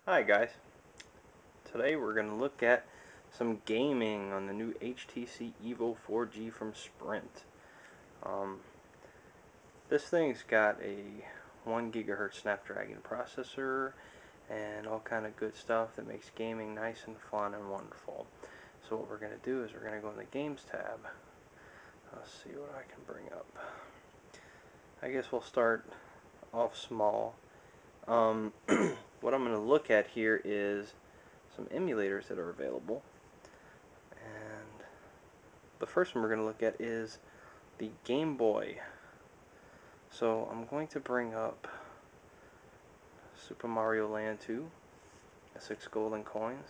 Hi guys, today we're going to look at some gaming on the new HTC EVO 4G from Sprint. Um, this thing's got a 1 GHz Snapdragon processor and all kind of good stuff that makes gaming nice and fun and wonderful. So what we're going to do is we're going to go in the Games tab. Let's see what I can bring up. I guess we'll start off small. What I'm going to look at here is some emulators that are available, and the first one we're going to look at is the Game Boy. So I'm going to bring up Super Mario Land 2, 6 golden coins.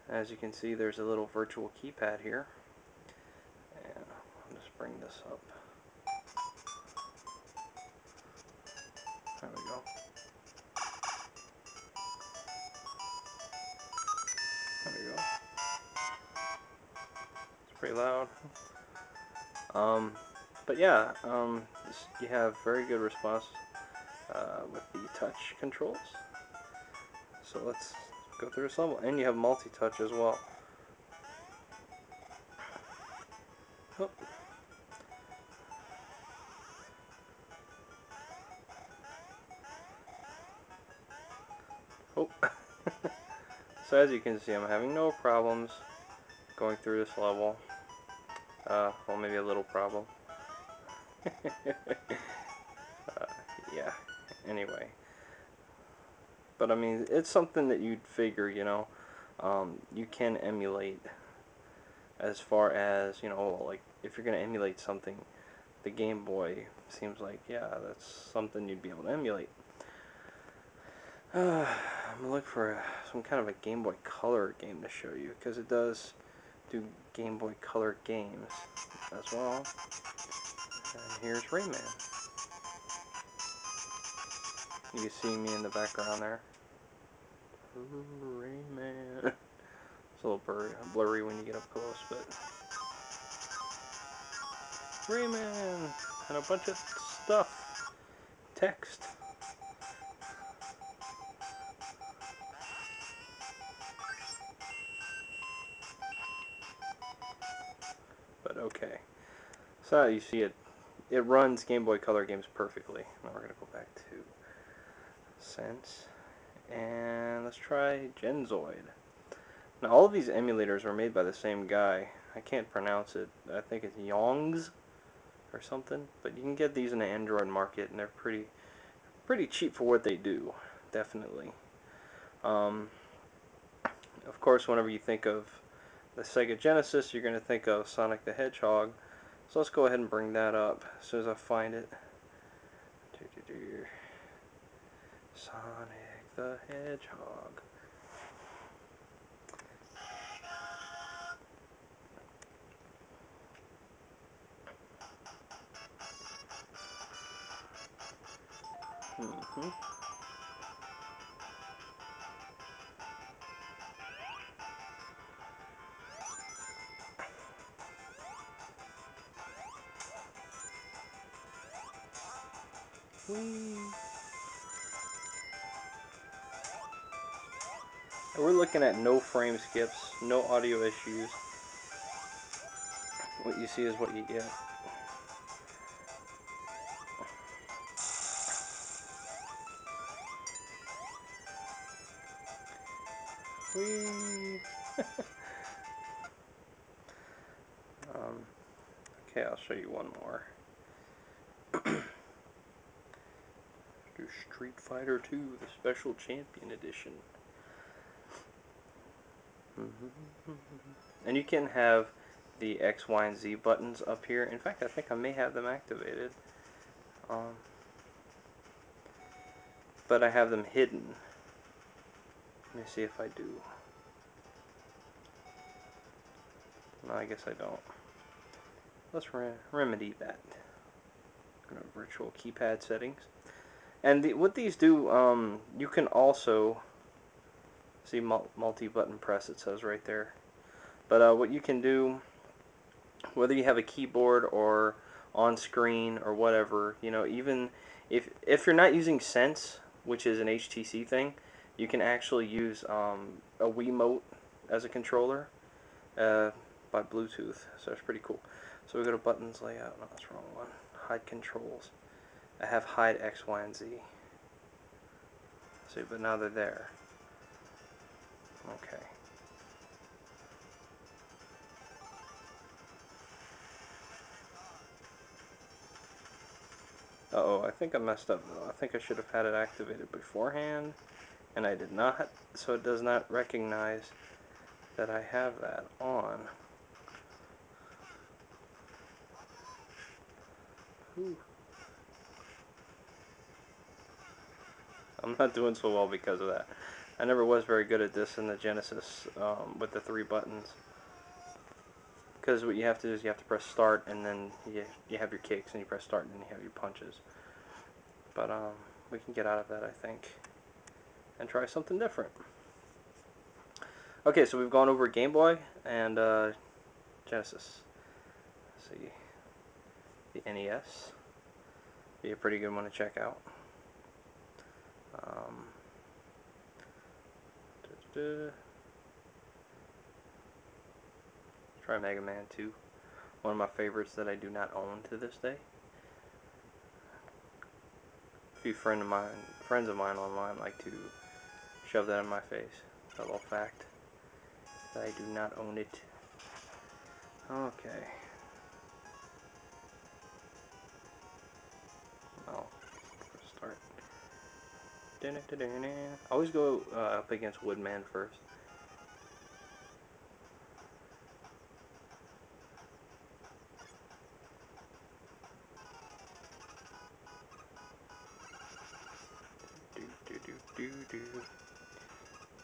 As you can see, there's a little virtual keypad here, and I'll just bring this up. There we go. There we go. It's pretty loud. But yeah, you have very good response with the touch controls. So let's go through this level, and you have multi-touch as well. Oh. Oh. So as you can see, I'm having no problems going through this level. Well, maybe a little problem. Yeah, anyway. But I mean, it's something that you'd figure, you can emulate as far as, like if you're going to emulate something, the Game Boy seems like, yeah, that's something you'd be able to emulate. I'm going to look for some kind of a Game Boy Color game to show you, because it does do Game Boy Color games as well. And here's Rayman. You can see me in the background there. Ooh, Rayman. It's a little blurry when you get up close, but Rayman and a bunch of stuff. Text. But okay. So you see it runs Game Boy Color games perfectly. Now we're going to go back to Sense. And let's try Genzoid. Now all of these emulators are made by the same guy. I can't pronounce it. I think it's Yongs or something. But you can get these in the Android market, and they're pretty cheap for what they do. Definitely. Of course, whenever you think of the Sega Genesis, you're going to think of Sonic the Hedgehog. So let's go ahead and bring that up as soon as I find it. Sonic the Hedgehog. Whee! We're looking at no frame skips, no audio issues. What you see is what you get. Whee! Okay, I'll show you one more. Do Street Fighter 2, the Special Champion Edition. And you can have the X, Y, and Z buttons up here. In fact, I think I may have them activated. But I have them hidden. Let me see if I do. No, I guess I don't. Let's remedy that. Go to virtual keypad settings. And what these do, you can also see multi-button press, it says right there. But what you can do, whether you have a keyboard or on screen or whatever, even if you're not using Sense, which is an HTC thing, you can actually use a Wiimote as a controller by Bluetooth, so it's pretty cool. So we go to buttons, layout, no, that's the wrong one. Hide controls. I have hide X, Y, and Z. See, but now they're there. Okay. Uh-oh, I think I messed up though. I think I should have had it activated beforehand, and I did not, so it does not recognize that I have that on. Ooh. I'm not doing so well because of that. I never was very good at this in the Genesis with the 3 buttons. Because what you have to do is you have to press start, and then you have your kicks, and you press start, and then you have your punches. But we can get out of that, I think, and try something different. Okay, so we've gone over Game Boy and Genesis. Let's see, the NES. Be a pretty good one to check out. Try Mega Man 2. One of my favorites that I do not own to this day. A few friends of mine online like to shove that in my face. A little fact that I do not own it. Okay. Oh, start. I always go up against Woodman first.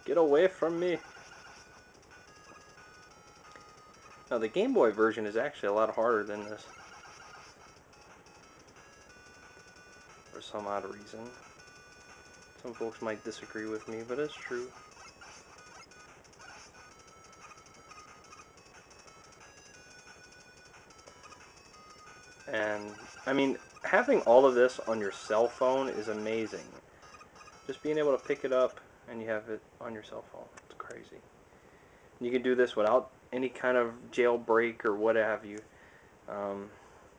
Get away from me! Now the Game Boy version is actually a lot harder than this. For some odd reason. Some folks might disagree with me, but it's true. And, I mean, having all of this on your cell phone is amazing. Just being able to pick it up and you have it on your cell phone. It's crazy. You can do this without any kind of jailbreak or what have you.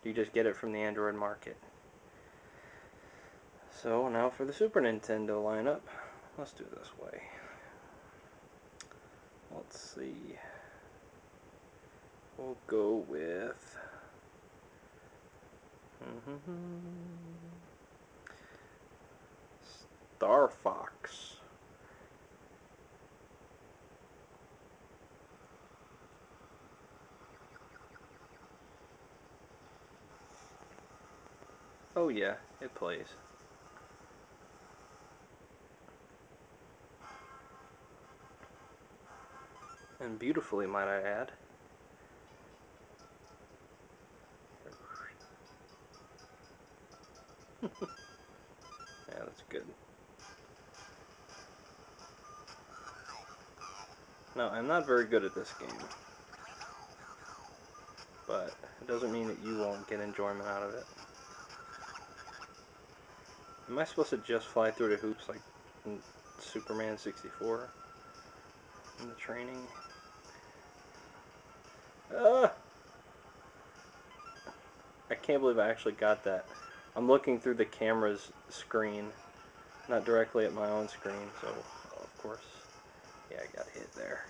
You just get it from the Android market. So now for the Super Nintendo lineup. Let's do it this way. Let's see. We'll go with... Star Fox. Oh yeah, it plays. And beautifully, might I add. Yeah, that's good. No, I'm not very good at this game. But it doesn't mean that you won't get enjoyment out of it. Am I supposed to just fly through the hoops like in Superman 64? In the training? I can't believe I actually got that. I'm looking through the camera's screen, not directly at my own screen, so of course, yeah, I got hit there.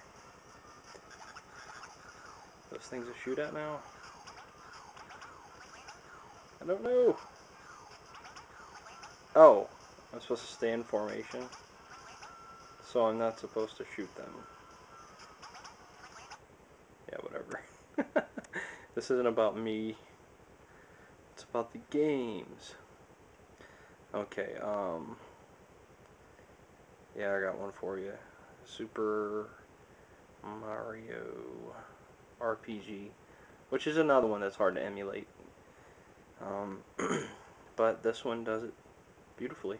Those things to shoot at now? I don't know. Oh, I'm supposed to stay in formation, so I'm not supposed to shoot them. Yeah, whatever. This isn't about me. It's about the games. Okay, yeah, I got one for you. Super Mario RPG, which is another one that's hard to emulate. But this one does it beautifully.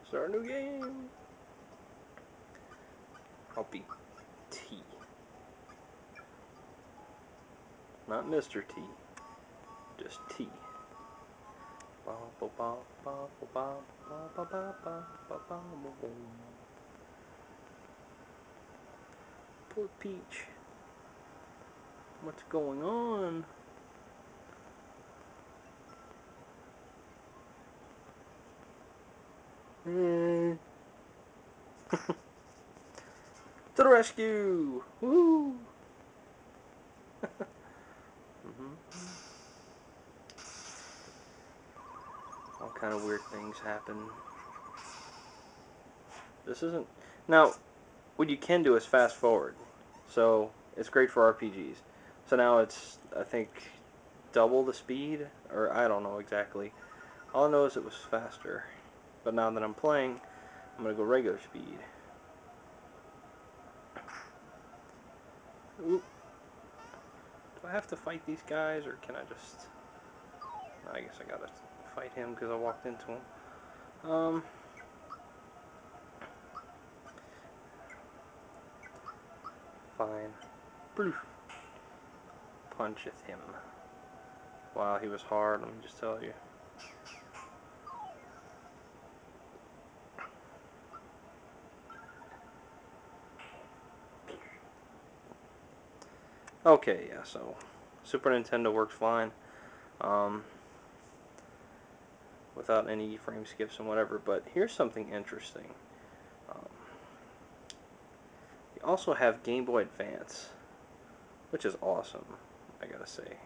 Start a new game. I'll be T. Not Mr. T. just T. Poor Peach. What's going on? To the rescue! Woo! All kind of weird things happen. This isn't... Now, what you can do is fast forward. So, it's great for RPGs. So now it's, I think, double the speed? Or, I don't know exactly. All I know is it was faster. But now that I'm playing, I'm going to go regular speed. Oop. Do I have to fight these guys, or can I just... I guess I gotta fight him because I walked into him. Fine. Poof. Puncheth him. Wow, he was hard, let me just tell you. Okay, yeah, so Super Nintendo works fine. Without any frame skips and whatever, but here's something interesting. You also have Game Boy Advance, which is awesome, I gotta say.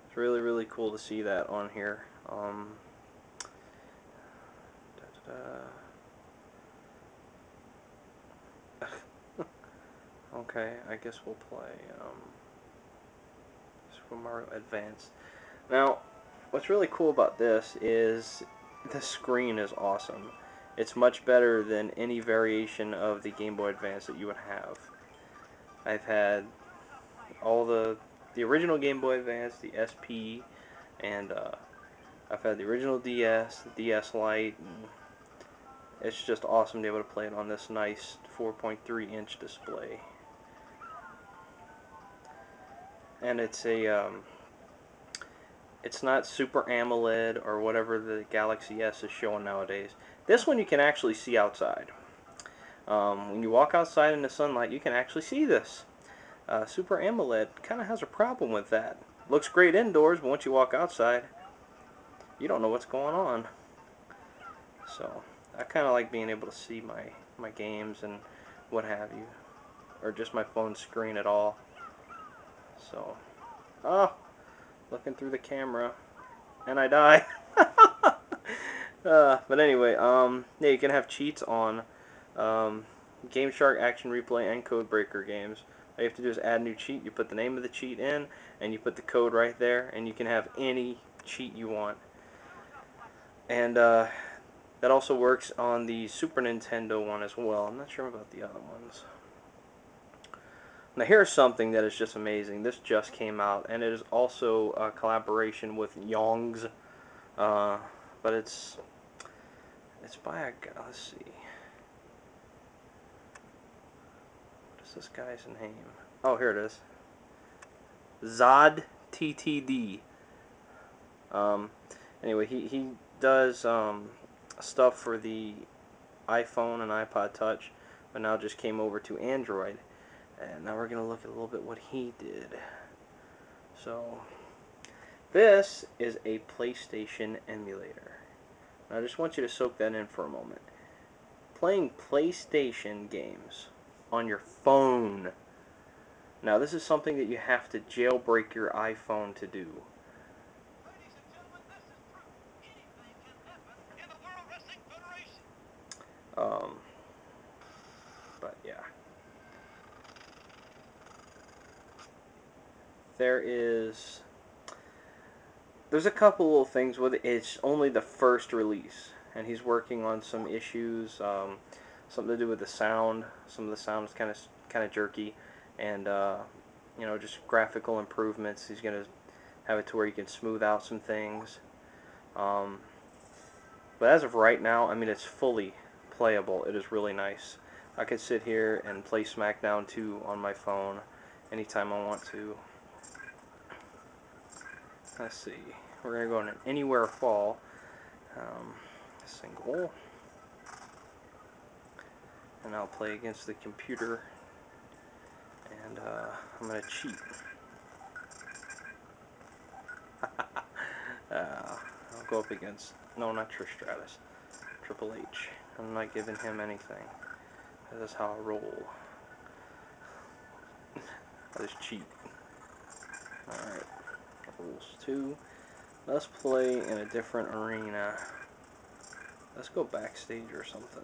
It's really, really cool to see that on here. Okay, I guess we'll play Super Mario Advance. Now, what's really cool about this is the screen is awesome. It's much better than any variation of the Game Boy Advance that you would have. I've had all the original Game Boy Advance, the SP, and I've had the original DS, the DS Lite, and it's just awesome to be able to play it on this nice 4.3-inch display. And it's a it's not Super AMOLED or whatever the Galaxy S is showing nowadays. This one you can actually see outside. When you walk outside in the sunlight, you can actually see this. Super AMOLED kind of has a problem with that. Looks great indoors, but once you walk outside, you don't know what's going on. So, I kind of like being able to see my games and what have you. Or just my phone screen at all. So, oh, looking through the camera, and I die. But anyway, yeah, you can have cheats on Game Shark, Action Replay, and Codebreaker games. All you have to do is add a new cheat. You put the name of the cheat in, and you put the code right there, and you can have any cheat you want. And that also works on the Super Nintendo one as well. I'm not sure about the other ones. Now here's something that is just amazing. This just came out, and it is also a collaboration with Yongs, but it's by a guy. Let's see. What is this guy's name? Oh, here it is. Zod TTD. Anyway, he does stuff for the iPhone and iPod Touch, but now just came over to Android. And now we're going to look at a little bit what he did. So, this is a PlayStation emulator. Now, I just want you to soak that in for a moment. Playing PlayStation games on your phone. Now, this is something that you have to jailbreak your iPhone to do. But yeah. There's a couple little things with it. It's only the first release, and he's working on some issues, something to do with the sound. Some of the sound is kind of jerky, and you know, just graphical improvements. He's gonna have it to where you can smooth out some things. But as of right now, I mean, it's fully playable. It is really nice. I could sit here and play SmackDown 2 on my phone anytime I want to. let's see. We're going to go in an anywhere fall. Single. And I'll play against the computer. And I'm going to cheat. I'll go up against, no, not Tristratus, Triple H. I'm not giving him anything. That's how I roll. I just cheat. Alright, rules 2. Let's play in a different arena. Let's go backstage or something.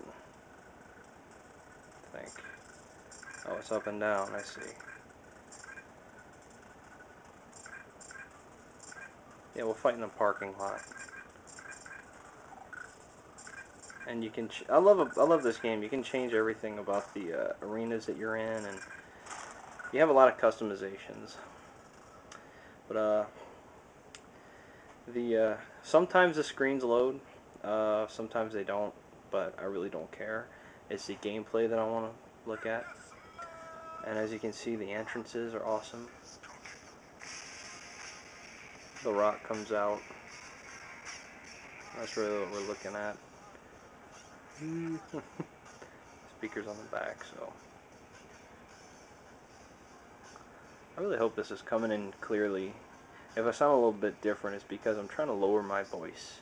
I think. Oh, it's up and down, I see. Yeah, we'll fight in the parking lot. And you can, I love this game. You can change everything about the arenas that you're in, and you have a lot of customizations. But sometimes the screens load, sometimes they don't, but I really don't care. It's the gameplay that I want to look at. And as you can see, the entrances are awesome. The Rock comes out. That's really what we're looking at. Speakers on the back, so I really hope this is coming in clearly. If I sound a little bit different, it's because I'm trying to lower my voice,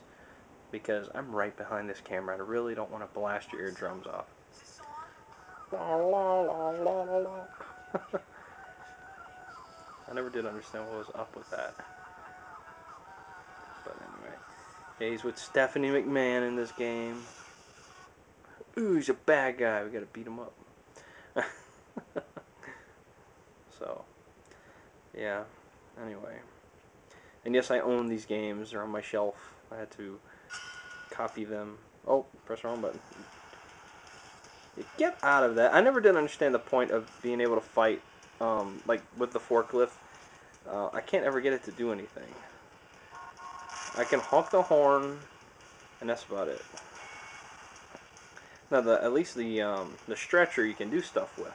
because I'm right behind this camera and I really don't want to blast your eardrums off. I never did understand what was up with that. But anyway, yeah, he's with Stephanie McMahon in this game. Ooh, he's a bad guy. We gotta beat him up. So, yeah. Anyway. And yes, I own these games. They're on my shelf. I had to copy them. Oh, press the wrong button. Get out of that. I never did understand the point of being able to fight, like, with the forklift. I can't ever get it to do anything. I can honk the horn, and that's about it. Now, at least the stretcher you can do stuff with,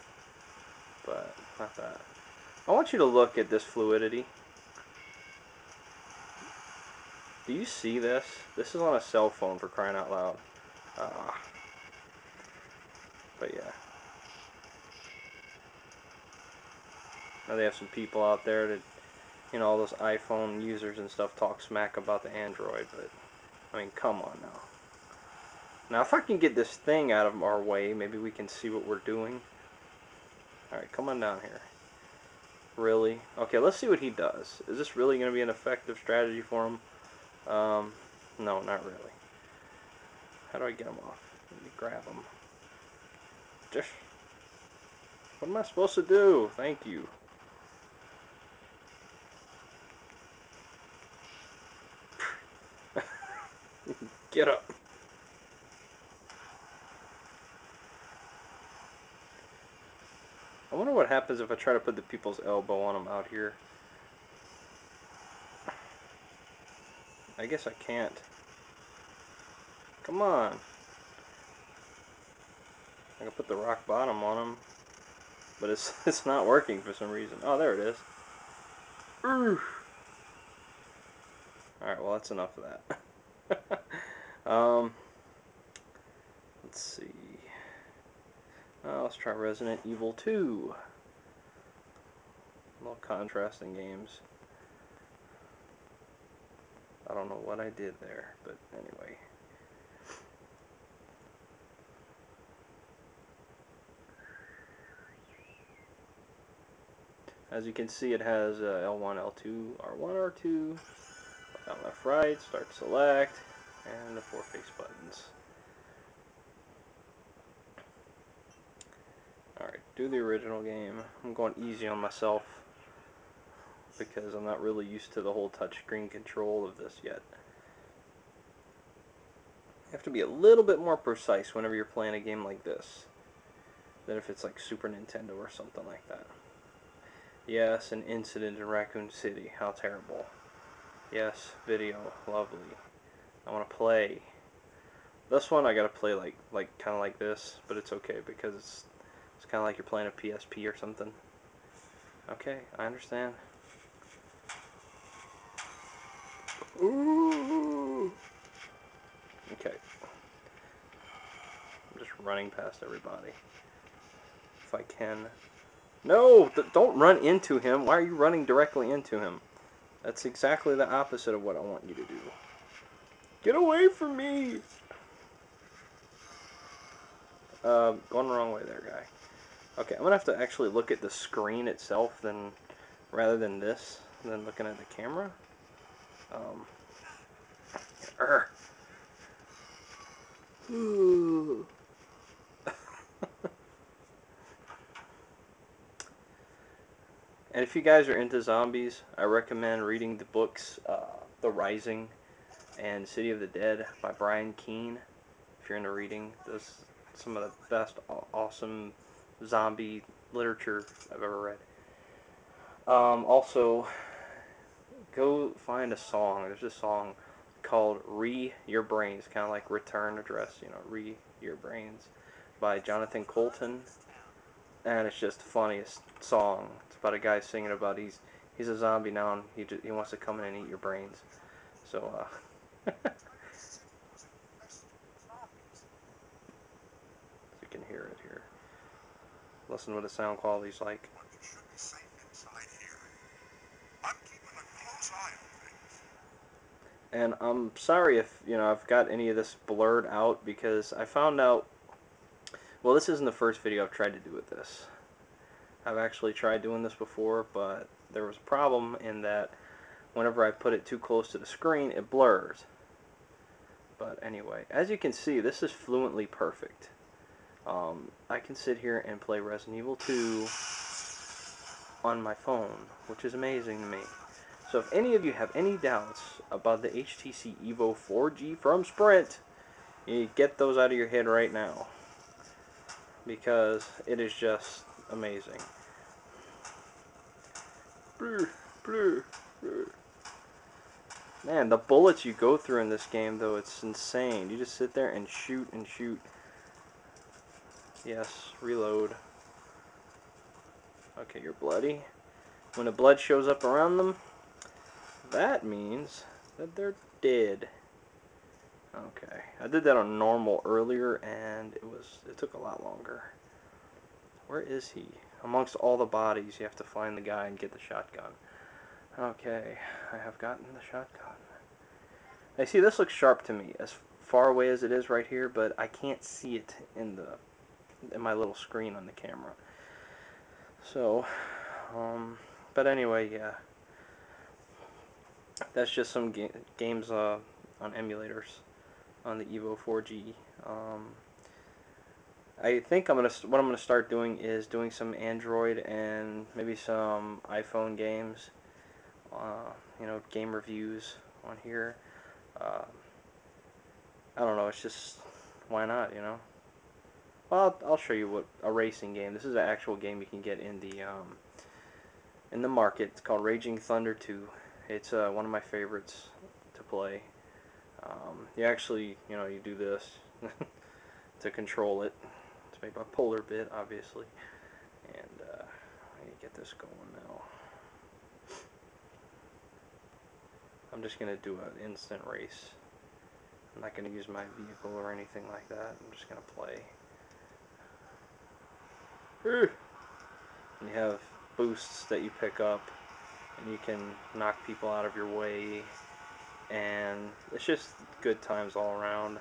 but not that. I want you to look at this fluidity. Do you see this? This is on a cell phone, for crying out loud. But yeah. Now they have some people out there that, you know, all those iPhone users and stuff talk smack about the Android, but, I mean, come on now. Now, if I can get this thing out of our way, maybe we can see what we're doing. Alright, come on down here. Really? Okay, let's see what he does. Is this really going to be an effective strategy for him? No, not really. How do I get him off? Let me grab him. Just... What am I supposed to do? Thank you. Get up. I wonder what happens if I try to put the people's elbow on them out here. I guess I can't. Come on. I can put the rock bottom on them, but it's not working for some reason. Oh, there it is. Alright, well, that's enough of that. Let's see. Let's try Resident Evil 2. A little contrasting games. I don't know what I did there, but anyway. As you can see, it has L1, L2, R1, R2, down, left, right, start, select, and the 4 face buttons. Alright, do the original game. I'm going easy on myself because I'm not really used to the whole touchscreen control of this yet. You have to be a little bit more precise whenever you're playing a game like this than if it's like Super Nintendo or something like that. Yes, an incident in Raccoon City. How terrible. Yes, video. Lovely. I want to play. This one I gotta play like kind of like this, but it's okay because it's kind of like you're playing a PSP or something. Okay, I understand. Ooh. Okay. I'm just running past everybody. If I can. No! Don't run into him. Why are you running directly into him? That's exactly the opposite of what I want you to do. Get away from me! Going the wrong way there, guy. Okay, I'm gonna have to actually look at the screen itself rather than this, than looking at the camera. Ooh. And if you guys are into zombies, I recommend reading the books The Rising and City of the Dead by Brian Keene. If you're into reading, those some of the best, awesome zombie literature I've ever read. Also, go find a song. There's a song called Re Your Brains, kind of like Return Address, you know, Re Your Brains, by Jonathan Colton. And it's just the funniest song. It's about a guy singing about he's a zombie now and he wants to come in and eat your brains. So, you can hear it here. Listen what the sound quality's like. And I'm sorry if, you know, I've got any of this blurred out because I found out, well, this isn't the first video I've tried to do with this. I've actually tried doing this before, but there was a problem in that whenever I put it too close to the screen, it blurs. But anyway, as you can see, this is fluently perfect. I can sit here and play Resident Evil 2 on my phone, which is amazing to me. So if any of you have any doubts about the HTC EVO 4G from Sprint, you get those out of your head right now, because it is just amazing. Man, the bullets you go through in this game, though, it's insane. You just sit there and shoot and shoot. Yes, reload. Okay, you're bloody. When the blood shows up around them, that means that they're dead. Okay, I did that on normal earlier, and it took a lot longer. Where is he? Amongst all the bodies, you have to find the guy and get the shotgun. Okay, I have gotten the shotgun. Now, see, this looks sharp to me, as far away as it is right here, but I can't see it in my little screen on the camera. So, but anyway, yeah. That's just some games on emulators on the EVO 4G. I think what I'm gonna start doing is doing some Android and maybe some iPhone games. You know, game reviews on here. I don't know. It's just, why not? You know. Well, I'll show you what a racing game. This is an actual game you can get in the market. It's called Raging Thunder 2. It's one of my favorites to play. You actually, you know, you do this to control it. It's made by Polar Bit, obviously. And I need to get this going now. I'm just going to do an instant race. I'm not going to use my vehicle or anything like that. I'm just going to play. And you have boosts that you pick up, and you can knock people out of your way, and it's just good times all around.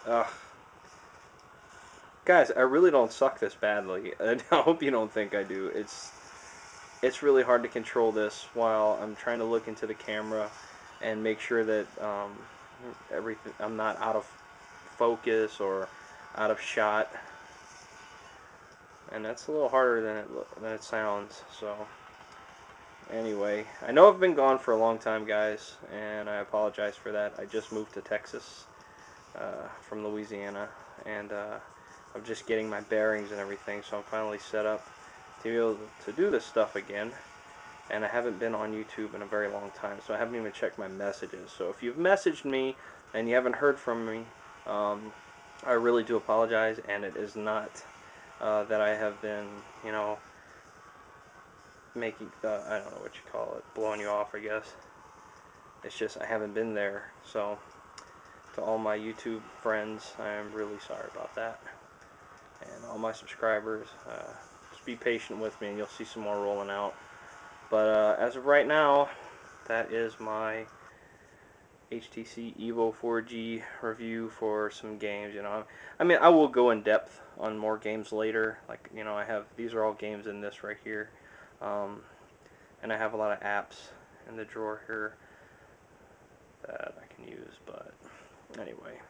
Ugh. Guys, I really don't suck this badly. I hope you don't think I do. It's really hard to control this while I'm trying to look into the camera and make sure that I'm not out of focus or out of shot. And that's a little harder than it sounds. So anyway, I know I've been gone for a long time, guys, and I apologize for that. I just moved to Texas from Louisiana, and I'm just getting my bearings and everything, so I'm finally set up to be able to do this stuff again. And I haven't been on YouTube in a very long time, so I haven't even checked my messages. So if you've messaged me and you haven't heard from me, I really do apologize, and it is not that I have been, you know, making I don't know what you call it, blowing you off, I guess. It's just I haven't been there. So to all my YouTube friends, I am really sorry about that. And all my subscribers, just be patient with me and you'll see some more rolling out. But as of right now, that is my HTC EVO 4G review for some games. You know, I mean, I will go in depth on more games later. Like, you know, these are all games in this right here, and I have a lot of apps in the drawer here that I can use. But anyway,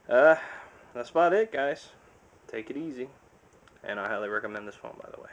that's about it, guys. Take it easy, and I highly recommend this phone, by the way.